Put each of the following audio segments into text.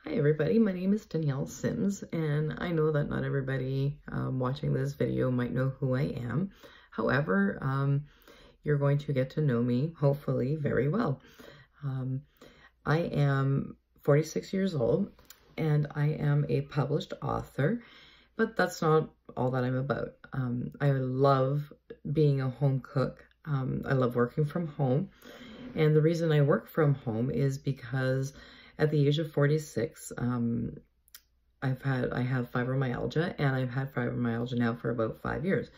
Hi everybody, my name is Danielle Sims, and I know that not everybody watching this video might know who I am. However, you're going to get to know me, hopefully, very well. I am 46 years old, and I am a published author, but that's not all that I'm about. I love being a home cook. I love working from home, and the reason I work from home is because at the age of 46, I have fibromyalgia, and I've had fibromyalgia now for about 5 years.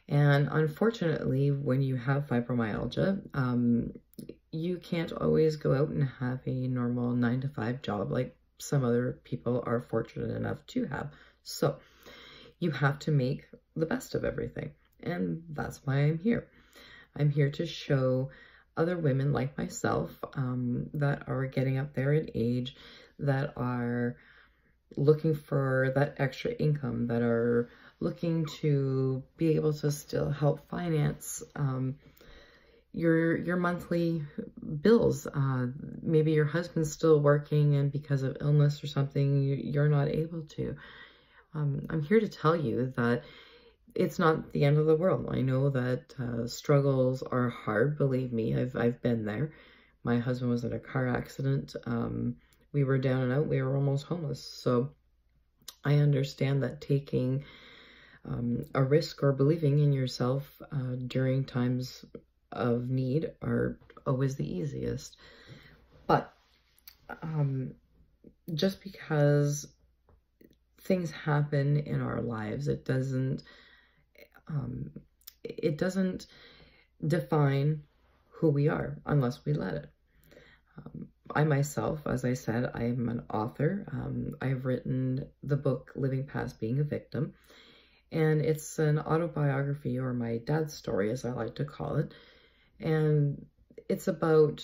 And unfortunately, when you have fibromyalgia, you can't always go out and have a normal 9-to-5 job like some other people are fortunate enough to have. So you have to make the best of everything. And that's why I'm here. I'm here to show other women like myself that are getting up there in age, that are looking for that extra income, that are looking to be able to still help finance your monthly bills. Maybe your husband's still working and because of illness or something, you're not able to. I'm here to tell you that it's not the end of the world. I know that struggles are hard, believe me. I've been there. My husband was in a car accident. We were down and out. We were almost homeless. So I understand that taking a risk or believing in yourself during times of need are always the easiest. But just because things happen in our lives, it doesn't define who we are unless we let it. I myself, as I said, I'm an author. I've written the book Living Past Being a Victim, and it's an autobiography, or my dad's story as I like to call it. And it's about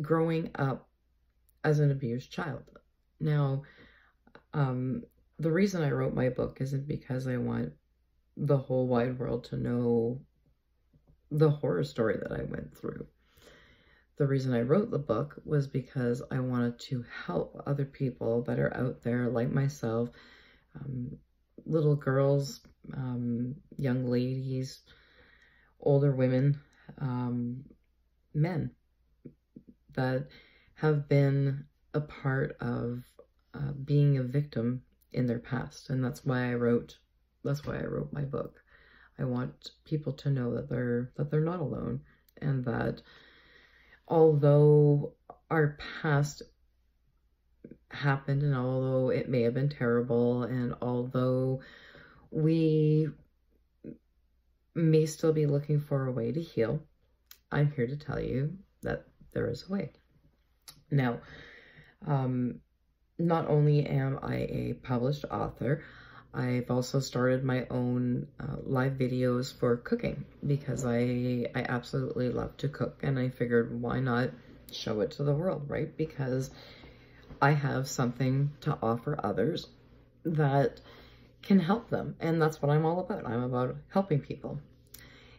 growing up as an abused child. Now, the reason I wrote my book isn't because I want the whole wide world to know the horror story that I went through. The reason I wrote the book was because I wanted to help other people that are out there like myself, little girls, young ladies, older women, men that have been a part of being a victim in their past. And that's why I wrote my book. I want people to know that they're not alone, and that although our past happened, and although it may have been terrible, and although we may still be looking for a way to heal, I'm here to tell you that there is a way. Now, not only am I a published author, I've also started my own live videos for cooking, because I absolutely love to cook, and I figured why not show it to the world, right? Because I have something to offer others that can help them, and that's what I'm all about. I'm about helping people.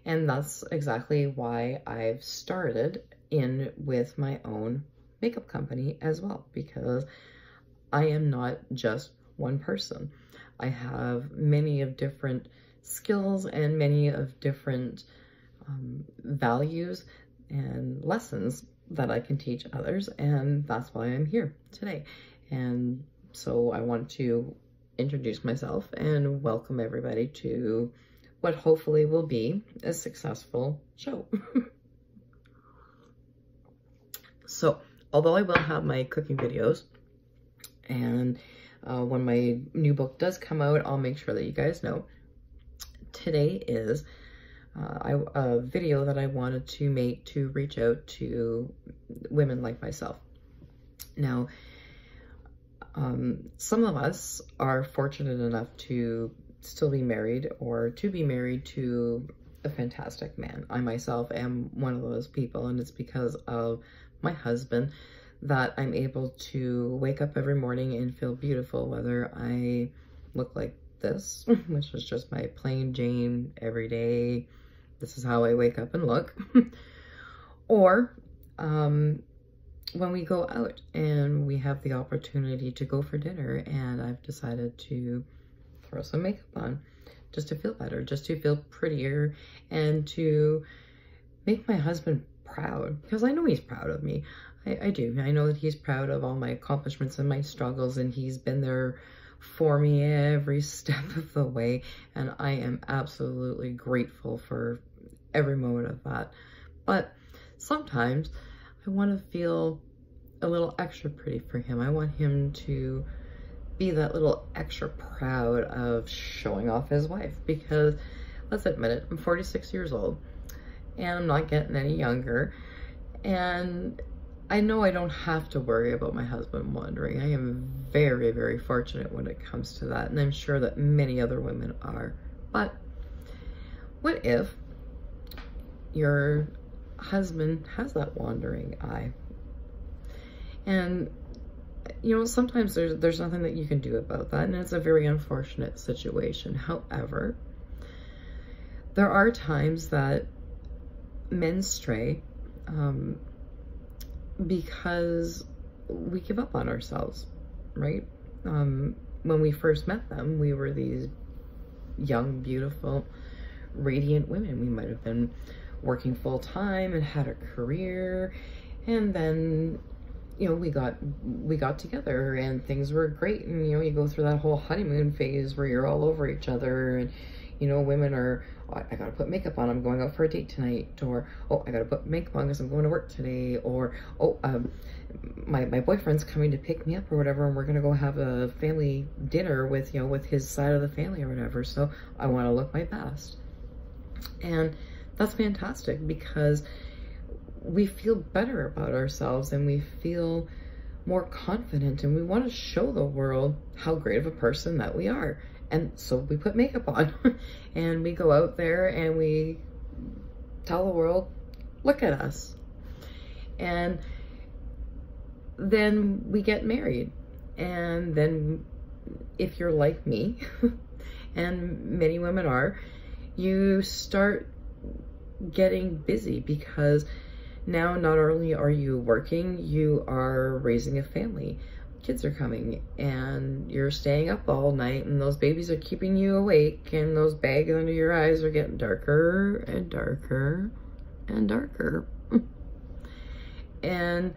And that's exactly why I've started in with my own makeup company as well, because I am not just one person. I have many of different skills and many of different values and lessons that I can teach others, and that's why I'm here today. And so I want to introduce myself and welcome everybody to what hopefully will be a successful show. So, although I will have my cooking videos, and when my new book does come out, I'll make sure that you guys know. Today is a video that I wanted to make to reach out to women like myself. Now, some of us are fortunate enough to still be married, or to be married to a fantastic man. I myself am one of those people, and it's because of my husband that I'm able to wake up every morning and feel beautiful, whether I look like this, which is just my plain Jane everyday, this is how I wake up and look, or when we go out and we have the opportunity to go for dinner, and I've decided to throw some makeup on just to feel better, just to feel prettier, and to make my husband proud, because I know he's proud of me. I do. I know that he's proud of all my accomplishments and my struggles, and he's been there for me every step of the way, and I am absolutely grateful for every moment of that. But sometimes I want to feel a little extra pretty for him. I want him to be that little extra proud of showing off his wife, because let's admit it, I'm 46 years old and I'm not getting any younger, and I know I don't have to worry about my husband wondering. I am very, very fortunate when it comes to that, and I'm sure that many other women are. But what if your husband has that wandering eye? And you know, sometimes there's nothing that you can do about that, and it's a very unfortunate situation. However, there are times that men stray because we give up on ourselves, right? When we first met them, we were these young, beautiful, radiant women. We might have been working full time and had a career, and then, you know, we got together and things were great, and you know, you go through that whole honeymoon phase where you're all over each other, and you know, women are, oh, I gotta put makeup on, I'm going out for a date tonight, or oh, I gotta put makeup on because I'm going to work today, or oh, my boyfriend's coming to pick me up or whatever, and we're gonna go have a family dinner with, you know, with his side of the family or whatever, so I want to look my best. And that's fantastic, because we feel better about ourselves and we feel more confident, and we want to show the world how great of a person that we are. And so we put makeup on and we go out there and we tell the world, look at us. And then we get married. And then if you're like me, and many women are, you start getting busy, because now not only are you working, you are raising a family. Kids are coming and you're staying up all night, and those babies are keeping you awake, and those bags under your eyes are getting darker and darker and darker. And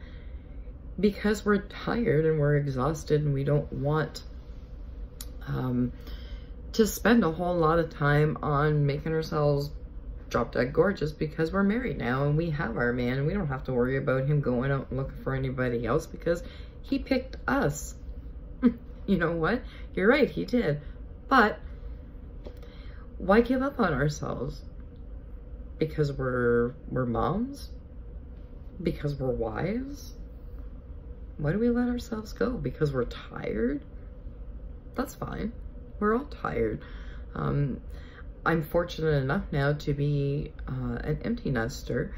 because we're tired and we're exhausted and we don't want to spend a whole lot of time on making ourselves drop dead gorgeous, because we're married now and we have our man, and we don't have to worry about him going out and looking for anybody else, because he picked us. You know what? You're right, he did. But why give up on ourselves? Because we're moms? Because we're wives? Why do we let ourselves go? Because we're tired? That's fine. We're all tired. I'm fortunate enough now to be an empty nester.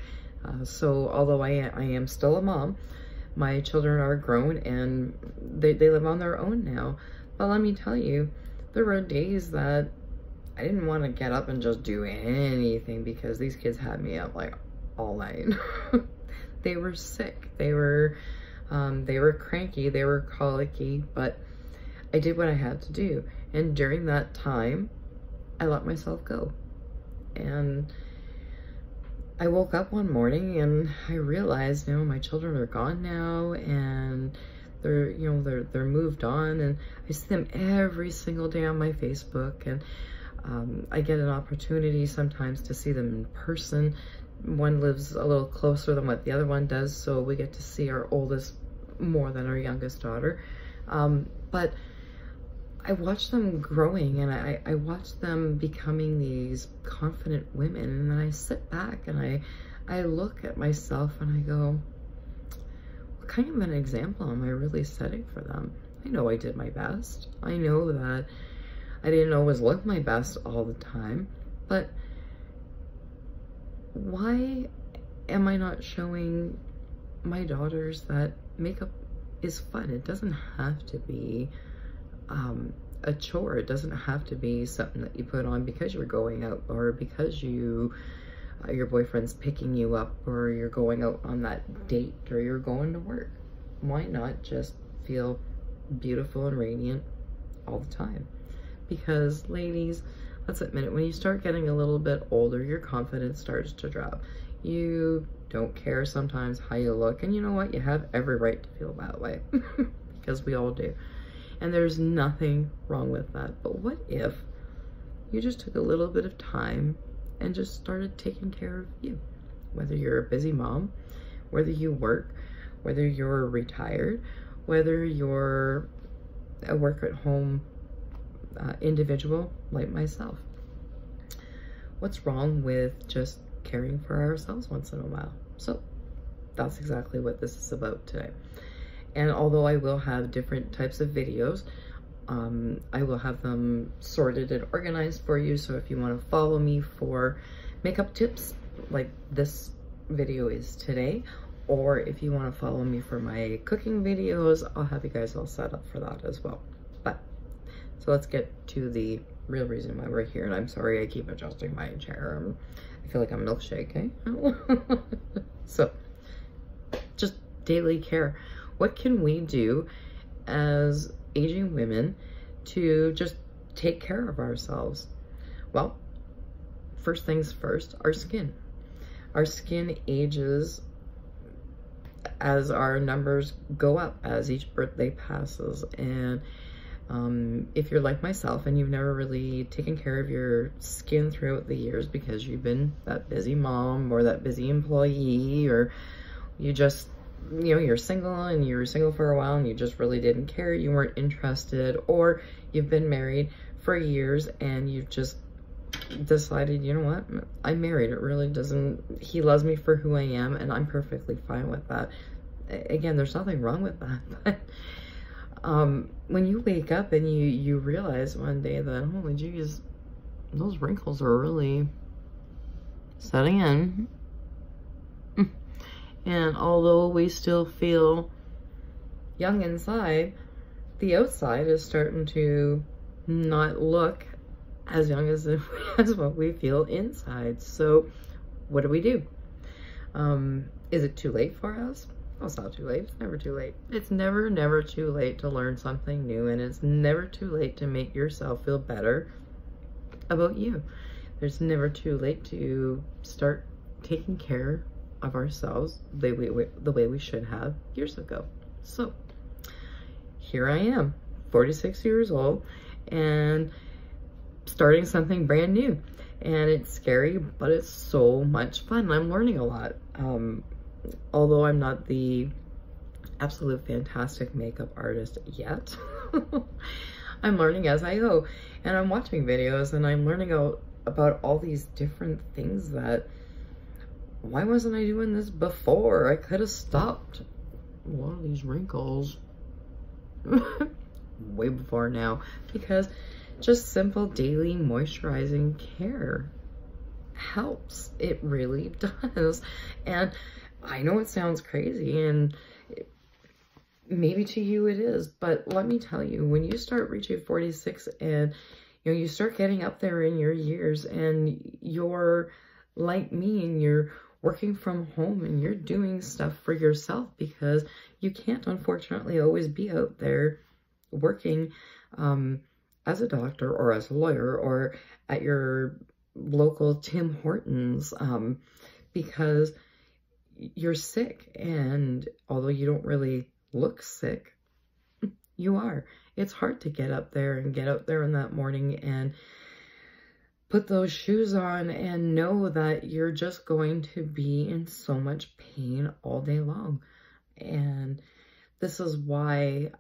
So although I am still a mom, my children are grown and they live on their own now. But let me tell you, there were days that I didn't want to get up and just do anything, because these kids had me up like all night. They were sick. They were cranky. They were colicky, but I did what I had to do. And during that time, I let myself go. And I woke up one morning and I realized, you know, my children are gone now, and they're, you know, they're moved on, and I see them every single day on my Facebook, and I get an opportunity sometimes to see them in person. One lives a little closer than what the other one does, so we get to see our oldest more than our youngest daughter. But I watch them growing, and I watch them becoming these confident women, and then I sit back and I look at myself and I go, what kind of an example am I really setting for them? I know I did my best. I know that I didn't always look my best all the time, but why am I not showing my daughters that makeup is fun? It doesn't have to be a chore. It doesn't have to be something that you put on because you're going out, or because you your boyfriend's picking you up, or you're going out on that date, or you're going to work. Why not just feel beautiful and radiant all the time? Because ladies, let's admit it, when you start getting a little bit older, your confidence starts to drop. You don't care sometimes how you look, and you know what? You have every right to feel that way because we all do. And there's nothing wrong with that. But what if you just took a little bit of time and just started taking care of you? Whether you're a busy mom, whether you work, whether you're retired, whether you're a work at home individual like myself. What's wrong with just caring for ourselves once in a while? So that's exactly what this is about today. And although I will have different types of videos, I will have them sorted and organized for you. So if you want to follow me for makeup tips like this video is today, or if you want to follow me for my cooking videos, I'll have you guys all set up for that as well. But so let's get to the real reason why we're here. And I'm sorry I keep adjusting my chair. I feel like I'm a milkshake, eh? So just daily care. What can we do as aging women to just take care of ourselves? Well, first things first, our skin. Our skin ages as our numbers go up, as each birthday passes. And if you're like myself and you've never really taken care of your skin throughout the years because you've been that busy mom or that busy employee, or you just, you know, you're single and you were single for a while and you just really didn't care, you weren't interested, or you've been married for years and you've just decided, you know what, I'm married, it really doesn't, he loves me for who I am and I'm perfectly fine with that. Again, there's nothing wrong with that. But when you wake up and you realize one day that, holy geez, those wrinkles are really setting in. And although we still feel young inside, the outside is starting to not look as young as what we feel inside. So what do? Is it too late for us? Well, it's not too late. It's never too late. It's never too late to learn something new, and it's never too late to make yourself feel better about you. There's never too late to start taking care of ourselves the way we should have years ago. So here I am, 46 years old, and starting something brand new. And it's scary, but it's so much fun. I'm learning a lot. Although I'm not the absolute fantastic makeup artist yet, I'm learning as I go. And I'm watching videos and I'm learning about all these different things that, why wasn't I doing this before? I could have stopped a lot of these wrinkles way before now, because just simple daily moisturizing care helps. It really does. And I know it sounds crazy, and maybe to you it is, but let me tell you, when you start reaching 46 and you start getting up there in your years and you're like me and you're working from home and you're doing stuff for yourself, because you can't unfortunately always be out there working as a doctor or as a lawyer or at your local Tim Hortons because you're sick. And although you don't really look sick, you are. It's hard to get up there and get out there in that morning and put those shoes on and know that you're just going to be in so much pain all day long. And this is why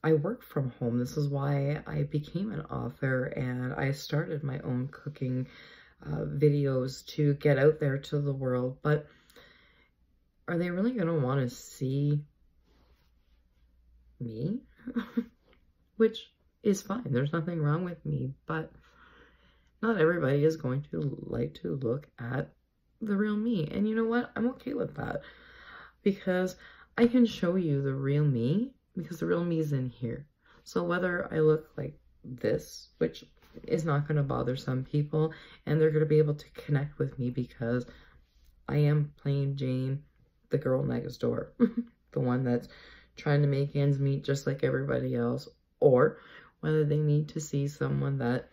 I work from home. This is why I became an author and I started my own cooking videos to get out there to the world. But are they really going to want to see me? Which is fine. There's nothing wrong with me, but not everybody is going to like to look at the real me. And you know what? I'm okay with that, because I can show you the real me, because the real me is in here. So whether I look like this, which is not going to bother some people, and they're going to be able to connect with me because I am plain Jane, the girl next door, the one that's trying to make ends meet just like everybody else, or whether they need to see someone that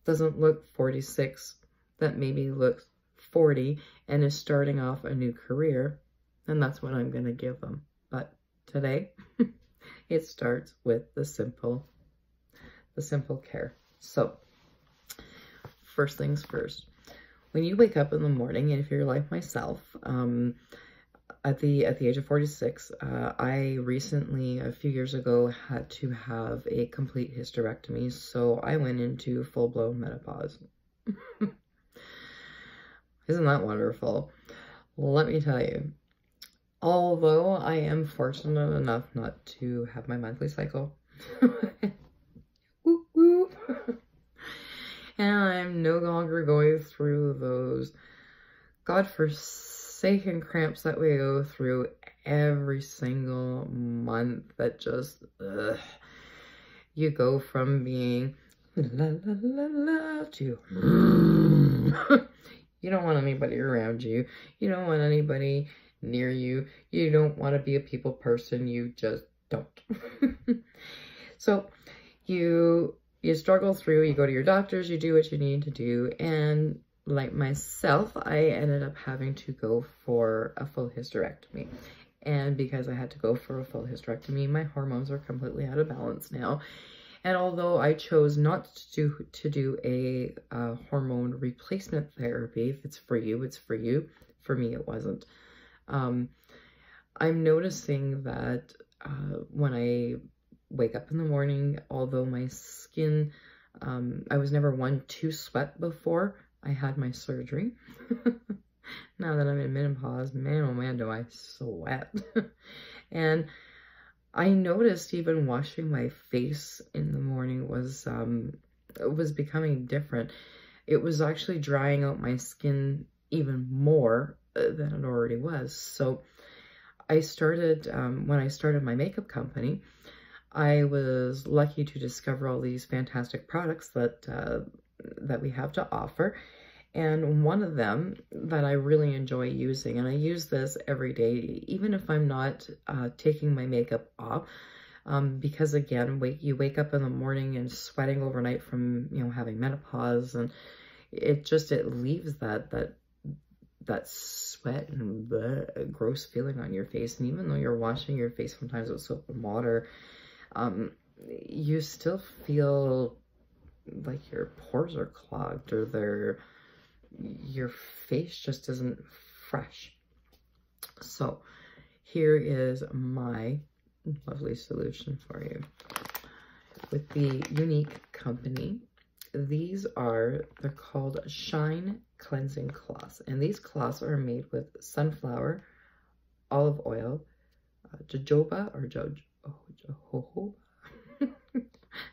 doesn't look 46, that maybe looks 40 and is starting off a new career, then that's what I'm going to give them. But today, it starts with the simple care. So, first things first. When you wake up in the morning, and if you're like myself, at the age of 46, I recently, a few years ago, had to have a complete hysterectomy, so I went into full-blown menopause. Isn't that wonderful? Let me tell you, although I am fortunate enough not to have my monthly cycle, whoop, whoop. And I'm no longer going through those godforsaken cramps that we go through every single month that just, ugh. You go from being la la la la to you don't want anybody around you. You don't want anybody near you. You don't want to be a people person. You just don't. So you struggle through, you go to your doctors, you do what you need to do, and like myself, I ended up having to go for a full hysterectomy. And because I had to go for a full hysterectomy, my hormones are completely out of balance now. And although I chose not to do a hormone replacement therapy, if it's for you, it's for you. For me, it wasn't. I'm noticing that when I wake up in the morning, although my skin, I was never one to sweat before I had my surgery. Now that I'm in menopause, man, oh man, do I sweat. And I noticed even washing my face in the morning was becoming different. It was actually drying out my skin even more than it already was. So I started, when I started my makeup company, I was lucky to discover all these fantastic products that we have to offer. And one of them that I really enjoy using, and I use this every day, even if I'm not taking my makeup off, because again, you wake up in the morning and sweating overnight from, you know, having menopause, and it leaves that sweat and gross feeling on your face. And even though you're washing your face sometimes with soap and water, you still feel like your pores are clogged, or your face just isn't fresh. So here is my lovely solution for you. With the Unique Company, they're called Shine Cleansing Cloths. And these cloths are made with sunflower, olive oil, jojoba or jojoba.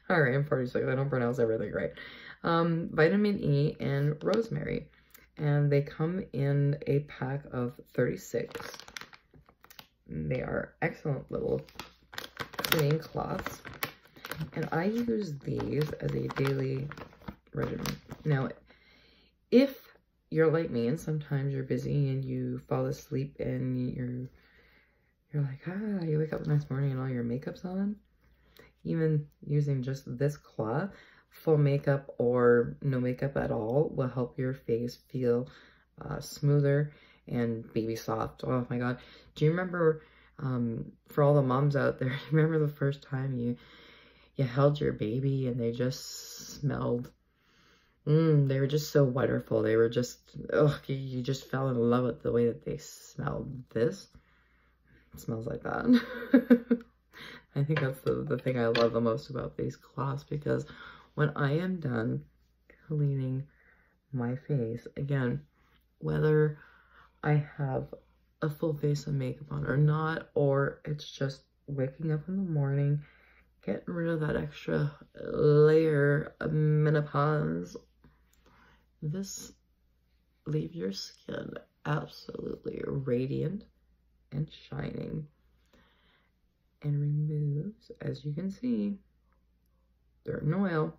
All right, I'm 46. I don't pronounce everything right. Vitamin E and rosemary. And they come in a pack of 36. They are excellent little cleaning cloths. And I use these as a daily regimen. Now, if you're like me and sometimes you're busy and you fall asleep and you're like, you wake up the next morning and all your makeup's on, even using just this cloth, full makeup or no makeup at all, will help your face feel smoother and baby soft. Oh my God. Do you remember, for all the moms out there, remember the first time you held your baby and they just smelled, they were just so wonderful. They were just, you just fell in love with the way that they smelled. This smells like that. I think that's the thing I love the most about these cloths, because when I am done cleaning my face, again, whether I have a full face of makeup on or not, or it's just waking up in the morning, getting rid of that extra layer of menopause, this leaves your skin absolutely radiant and shining, and removes, as you can see, dirt and oil.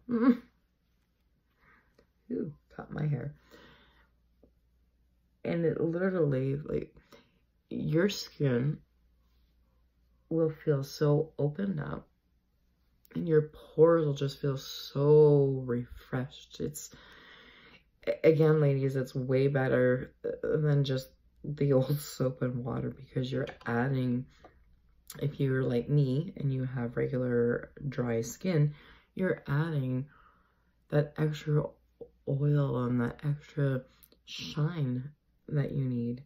Ooh, caught my hair. And it literally, like, your skin will feel so opened up and your pores will just feel so refreshed. It's, again, ladies, it's way better than just the old soap and water, because you're adding, if you're like me and you have regular dry skin, you're adding that extra oil and that extra shine that you need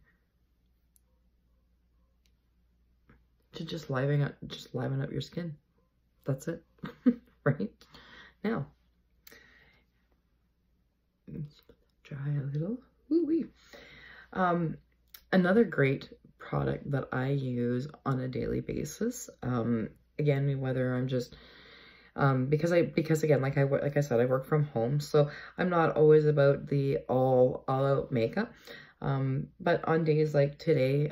to just liven up your skin. That's it. Right? Now, dry a little. Woo-wee. Another great product that I use on a daily basis, again, whether I'm just because again, like I said, I work from home, so I'm not always about the all out makeup. But on days like today,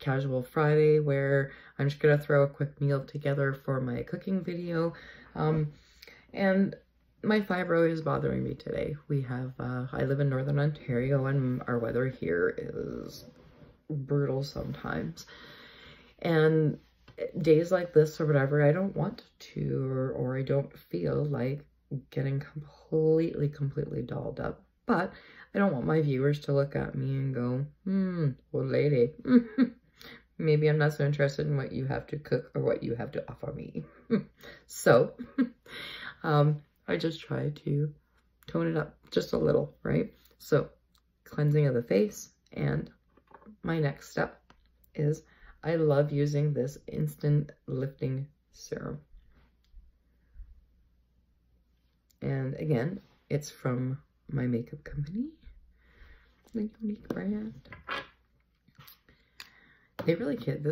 Casual Friday, where I'm just gonna throw a quick meal together for my cooking video, and my fibro is bothering me today. We have, I live in Northern Ontario, and our weather here is brutal sometimes. And days like this or whatever, I don't want to, or I don't feel like getting completely dolled up. But I don't want my viewers to look at me and go, well, lady, maybe I'm not so interested in what you have to cook or what you have to offer me. So, I just try to tone it up just a little, right? So, cleansing of the face, and my next step is I love using this instant lifting serum. And again, it's from my makeup company, the Unique brand. They really can't,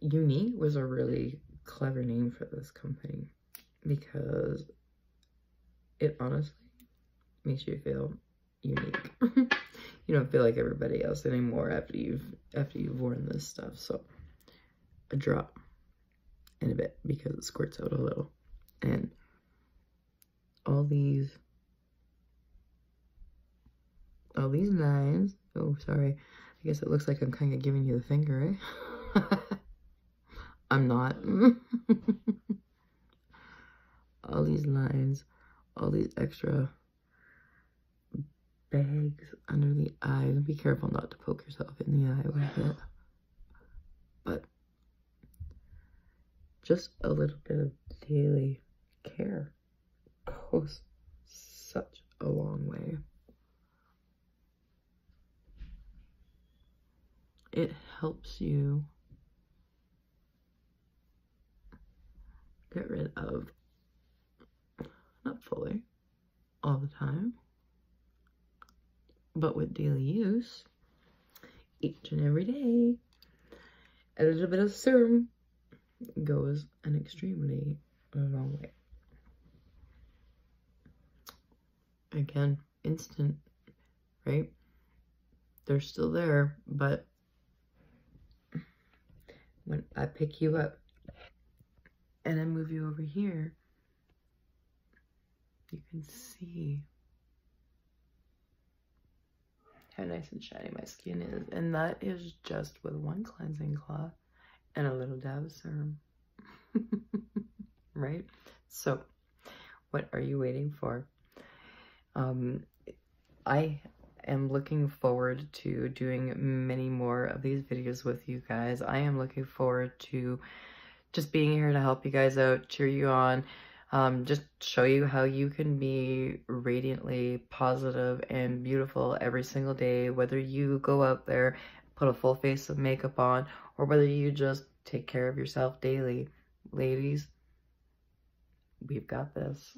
Unique was a really clever name for this company, because it honestly makes you feel unique. You don't feel like everybody else anymore after you've worn this stuff. So a drop and a bit, because it squirts out a little. And all these lines, oh sorry, I guess it looks like I'm kind of giving you the finger, eh? I'm not. All these lines, all these extra bags under the eyes. Be careful not to poke yourself in the eye with it. But just a little bit of daily care goes such a long way. It helps you get rid of, not fully, all the time, but with daily use, each and every day, a little bit of serum goes an extremely long way. Again, instant, right? They're still there, but when I pick you up and I move you over here, you can see how nice and shiny my skin is. And that is just with one cleansing cloth and a little dab of serum. Right? So, what are you waiting for? I am looking forward to doing many more of these videos with you guys. I am looking forward to just being here to help you guys out, cheer you on, just show you how you can be radiantly positive and beautiful every single day, whether you go out there, put a full face of makeup on, or whether you just take care of yourself daily. Ladies, we've got this.